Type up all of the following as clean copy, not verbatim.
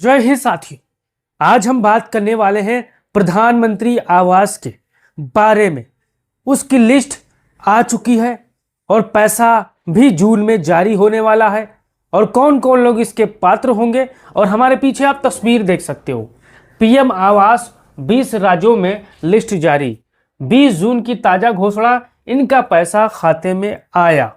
जय हिंद साथी। आज हम बात करने वाले हैं प्रधानमंत्री आवास के बारे में। उसकी लिस्ट आ चुकी है और पैसा भी जून में जारी होने वाला है और कौन कौन लोग इसके पात्र होंगे। और हमारे पीछे आप तस्वीर देख सकते हो। पीएम आवास 20 राज्यों में लिस्ट जारी। 20 जून की ताजा घोषणा, इनका पैसा खाते में आया।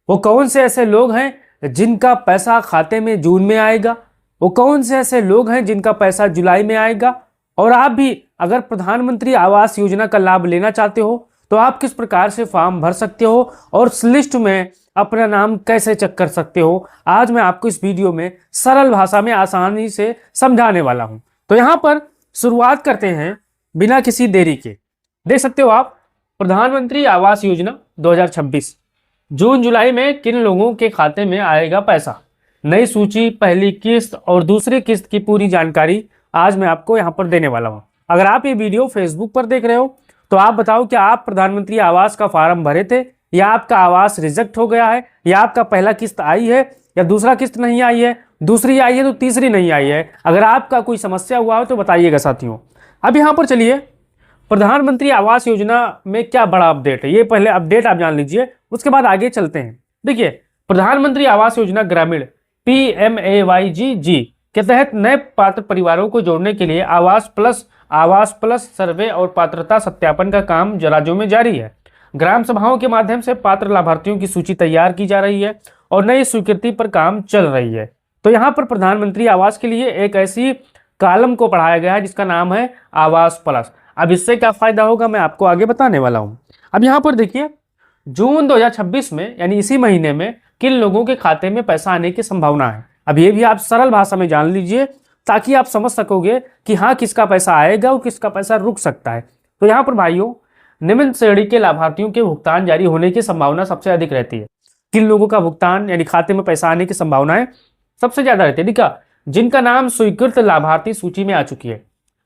वो कौन से ऐसे लोग हैं जिनका पैसा खाते में जून में आएगा, वो कौन से ऐसे लोग हैं जिनका पैसा जुलाई में आएगा। और आप भी अगर प्रधानमंत्री आवास योजना का लाभ लेना चाहते हो तो आप किस प्रकार से फॉर्म भर सकते हो और उस लिस्ट में अपना नाम कैसे चेक कर सकते हो, आज मैं आपको इस वीडियो में सरल भाषा में आसानी से समझाने वाला हूं। तो यहां पर शुरुआत करते हैं बिना किसी देरी के। देख सकते हो आप, प्रधानमंत्री आवास योजना 2026 जून जुलाई में किन लोगों के खाते में आएगा पैसा। नई सूची, पहली किस्त और दूसरी किस्त की पूरी जानकारी आज मैं आपको यहां पर देने वाला हूं। अगर आप ये वीडियो फेसबुक पर देख रहे हो तो आप बताओ कि आप प्रधानमंत्री आवास का फॉर्म भरे थे या आपका आवास रिजेक्ट हो गया है, या आपका पहला किस्त आई है या दूसरा किस्त नहीं आई है, दूसरी आई है तो तीसरी नहीं आई है। अगर आपका कोई समस्या हुआ हो तो बताइएगा साथियों। अब यहाँ पर चलिए, प्रधानमंत्री आवास योजना में क्या बड़ा अपडेट है, ये पहले अपडेट आप जान लीजिए, उसके बाद आगे चलते हैं। देखिए, प्रधानमंत्री आवास योजना ग्रामीण PMAYGG के तहत नए पात्र परिवारों को जोड़ने के लिए आवास प्लस सर्वे और पात्रता सत्यापन का काम राज्यों में जारी है। ग्राम सभाओं के माध्यम से पात्र लाभार्थियों की सूची तैयार की जा रही है और नई स्वीकृति पर काम चल रही है। तो यहाँ पर प्रधानमंत्री आवास के लिए एक ऐसी कॉलम को बढ़ाया गया है जिसका नाम है आवास प्लस। अब इससे क्या फायदा होगा मैं आपको आगे बताने वाला हूँ। अब यहाँ पर देखिए, जून 2026 में यानी इसी महीने में किन लोगों के खाते में पैसा आने की संभावना है। अब ये भी आप सरल भाषा में जान लीजिए ताकि आप समझ सकोगे कि हाँ, किसका पैसा आएगा और किसका पैसा रुक सकता है। तो यहाँ पर भाइयों, निम्न श्रेणी के लाभार्थियों के भुगतान जारी होने की संभावना सबसे अधिक रहती है। किन लोगों का भुगतान यानी खाते में पैसा आने की संभावनाएं सबसे ज्यादा रहती है। देखा, जिनका नाम स्वीकृत लाभार्थी सूची में आ चुकी है,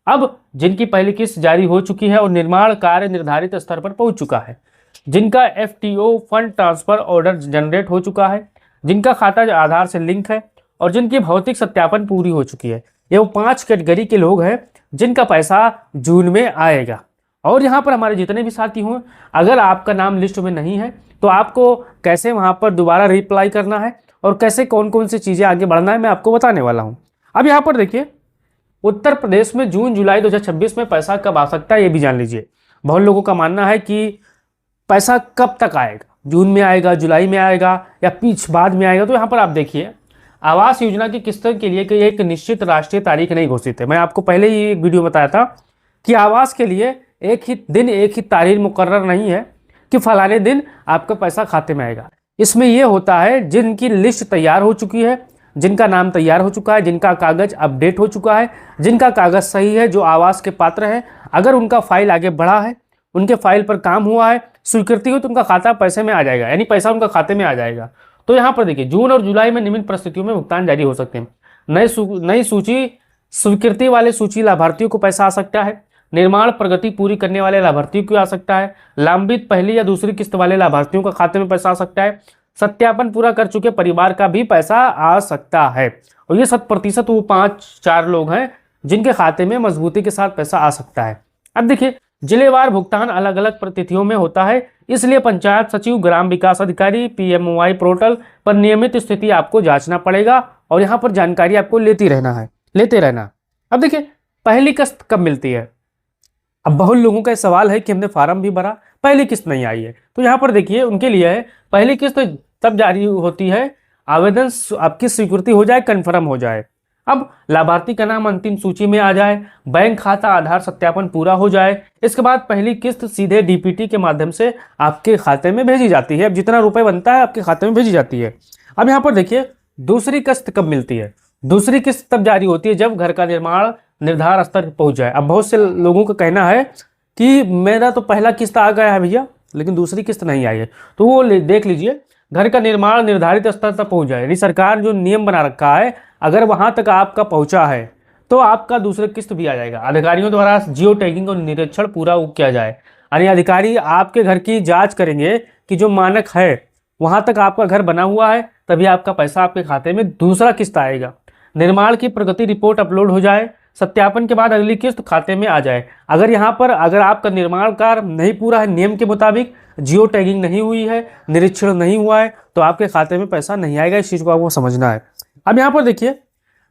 अब जिनकी पहली किस्त जारी हो चुकी है और निर्माण कार्य निर्धारित स्तर पर पहुंच चुका है, जिनका FTO fund transfer order generate हो चुका है, जिनका खाता आधार से लिंक है और जिनकी भौतिक सत्यापन पूरी हो चुकी है। ये वो 5 कैटेगरी के लोग हैं जिनका पैसा जून में आएगा। और यहाँ पर हमारे जितने भी साथी हों, अगर आपका नाम लिस्ट में नहीं है तो आपको कैसे वहाँ पर दोबारा रिप्लाई करना है और कैसे कौन कौन सी चीज़ें आगे बढ़ना है मैं आपको बताने वाला हूँ। अब यहाँ पर देखिए, उत्तर प्रदेश में जून जुलाई 2026 में पैसा कब आ सकता है ये भी जान लीजिए। बहुत लोगों का मानना है कि पैसा कब तक आएगा, जून में आएगा, जुलाई में आएगा या बाद में आएगा। तो यहाँ पर आप देखिए, आवास योजना की किस्तों के लिए एक निश्चित राष्ट्रीय तारीख नहीं घोषित है। मैं आपको पहले ही एक वीडियो बताया था कि आवास के लिए एक ही दिन, एक ही तारीख मुकर्रर नहीं है कि फलाने दिन आपका पैसा खाते में आएगा। इसमें यह होता है जिनकी लिस्ट तैयार हो चुकी है, जिनका नाम तैयार हो चुका है, जिनका कागज अपडेट हो चुका है, जिनका कागज सही है, जो आवास के पात्र हैं, अगर उनका फाइल आगे बढ़ा है, उनके फाइल पर काम हुआ है, स्वीकृति हो, तो उनका खाता पैसे में आ जाएगा, यानी पैसा उनका खाते में आ जाएगा। तो यहाँ पर देखिए, जून और जुलाई में निम्न परिस्थितियों में भुगतान जारी हो सकते हैं। नई सूची, स्वीकृति वाले सूची लाभार्थियों को पैसा आ सकता है। निर्माण प्रगति पूरी करने वाले लाभार्थियों को आ सकता है। लंबित पहली या दूसरी किस्त वाले लाभार्थियों का खाते में पैसा आ सकता है। सत्यापन पूरा कर चुके परिवार का भी पैसा आ सकता है। और ये 100% वो 5-4 लोग हैं जिनके खाते में मजबूती के साथ पैसा आ सकता है। अब देखिए, जिलेवार भुगतान अलग अलग तिथियों में होता है, इसलिए पंचायत सचिव, ग्राम विकास अधिकारी, PMOY पोर्टल पर नियमित स्थिति आपको जांचना पड़ेगा और यहाँ पर जानकारी आपको लेते रहना। अब देखिए, पहली किस्त कब मिलती है। अब बहुत लोगों का सवाल है कि हमने फार्म भी भरा, पहली किस्त नहीं आई है। तो यहाँ पर देखिए, उनके लिए है पहली किस्त तब जारी होती है आवेदन आपकी स्वीकृति हो जाए, कन्फर्म हो जाए। अब लाभार्थी का नाम अंतिम सूची में आ जाए, बैंक खाता आधार सत्यापन पूरा हो जाए, इसके बाद पहली किस्त सीधे DPT के माध्यम से आपके खाते में भेजी जाती है। अब जितना रुपए बनता है आपके खाते में भेजी जाती है। अब यहाँ पर देखिए, दूसरी किस्त कब मिलती है। दूसरी किस्त तब जारी होती है जब घर का निर्माण निर्धारित स्तर पर पहुंच जाए। अब बहुत से लोगों का कहना है कि मेरा तो पहला किस्त आ गया है भैया, लेकिन दूसरी किस्त नहीं आई है। तो वो देख लीजिए, घर का निर्माण निर्धारित स्तर तक पहुंच जाए, यानी सरकार जो नियम बना रखा है, अगर वहां तक आपका पहुंचा है तो आपका दूसरी किस्त भी आ जाएगा। अधिकारियों द्वारा जियो टैगिंग और निरीक्षण पूरा किया जाए, यानी अधिकारी आपके घर की जांच करेंगे कि जो मानक है वहां तक आपका घर बना हुआ है, तभी आपका पैसा आपके खाते में दूसरा किस्त आएगा। निर्माण की प्रगति रिपोर्ट अपलोड हो जाए, सत्यापन के बाद अगली किस्त खाते में आ जाए। अगर यहाँ पर अगर आपका निर्माण कार्य नहीं पूरा है नियम के मुताबिक, जियो टैगिंग नहीं हुई है, निरीक्षण नहीं हुआ है, तो आपके खाते में पैसा नहीं आएगा। इस चीज़ को आपको समझना है। अब यहाँ पर देखिए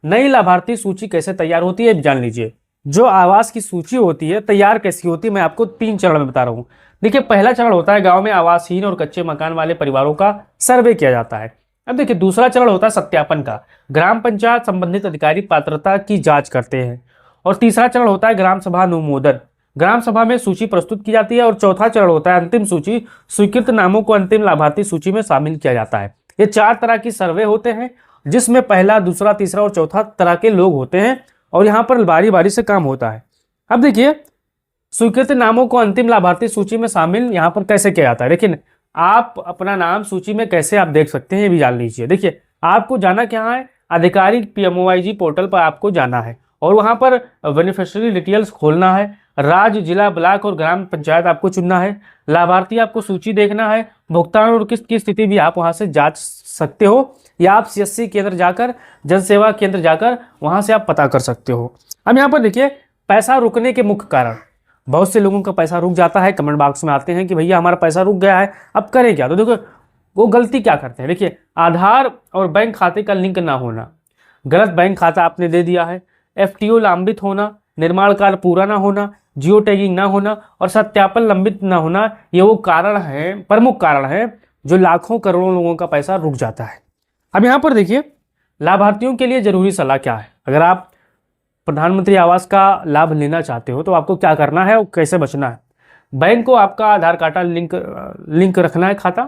नई लाभार्थी सूची कैसे तैयार होती है जान लीजिए। जो आवास की सूची होती है तैयार कैसी होती है, मैं आपको 3 चरण में बता रहा हूँ। देखिए पहला चरण होता है गांव में आवासहीन और कच्चे मकान वाले परिवारों का सर्वे किया जाता है। अब देखिए दूसरा चरण होता है सत्यापन का, ग्राम पंचायत संबंधित अधिकारी पात्रता की जांच करते हैं। और तीसरा चरण होता है ग्राम सभा अनुमोदन, ग्राम सभा में सूची प्रस्तुत की जाती है। और चौथा चरण होता है अंतिम सूची, स्वीकृत नामों को अंतिम लाभार्थी सूची में शामिल किया जाता है। ये 4 तरह की सर्वे होते हैं जिसमें पहला, दूसरा, तीसरा और चौथा तरह के लोग होते हैं और यहाँ पर बारी बारी से काम होता है। अब देखिए स्वीकृत नामों को अंतिम लाभार्थी सूची में शामिल यहाँ पर कैसे किया जाता है। लेकिन आप अपना नाम सूची में कैसे आप देख सकते हैं ये भी जान लीजिए। देखिए आपको जाना क्या है, आधिकारिक PMOIG पोर्टल पर आपको जाना है और वहाँ पर बेनिफिशियरी डिटेल्स खोलना है। राज्य, जिला, ब्लॉक और ग्राम पंचायत आपको चुनना है। लाभार्थी आपको सूची देखना है। भुगतान और किस्त की स्थिति भी आप वहाँ से जांच सकते हो या आप CSC केंद्र जाकर, जन सेवा केंद्र जाकर वहाँ से आप पता कर सकते हो। अब यहाँ पर देखिए पैसा रुकने के मुख्य कारण, बहुत से लोगों का पैसा रुक जाता है, कमेंट बॉक्स में आते हैं कि भैया हमारा पैसा रुक गया है, अब करें क्या। तो देखो वो गलती क्या करते हैं। देखिए आधार और बैंक खाते का लिंक ना होना, गलत बैंक खाता आपने दे दिया है, FTO लंबित होना, निर्माण कार्य पूरा ना होना, जियो टैगिंग ना होना और सत्यापन लंबित ना होना, ये वो कारण हैं, प्रमुख कारण हैं जो लाखों करोड़ों लोगों का पैसा रुक जाता है। अब यहाँ पर देखिए लाभार्थियों के लिए जरूरी सलाह क्या है। अगर आप प्रधानमंत्री आवास का लाभ लेना चाहते हो तो आपको क्या करना है और कैसे बचना है। बैंक को आपका आधार कार्ड लिंक रखना है, खाता,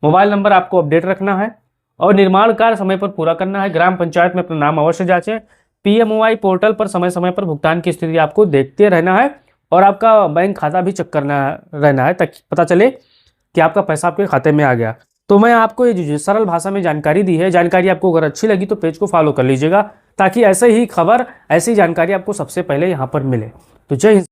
मोबाइल नंबर आपको अपडेट रखना है और निर्माण कार्य समय पर पूरा करना है। ग्राम पंचायत में अपना नाम अवश्य जांचें। PMOI पोर्टल पर समय समय पर भुगतान की स्थिति आपको देखते रहना है और आपका बैंक खाता भी चेक करना रहना है ताकि पता चले कि आपका पैसा आपके खाते में आ गया। तो मैं आपको ये जो सरल भाषा में जानकारी दी है, जानकारी आपको अगर अच्छी लगी तो पेज को फॉलो कर लीजिएगा ताकि ऐसे ही खबर, ऐसी जानकारी आपको सबसे पहले यहाँ पर मिले। तो जय हिंद।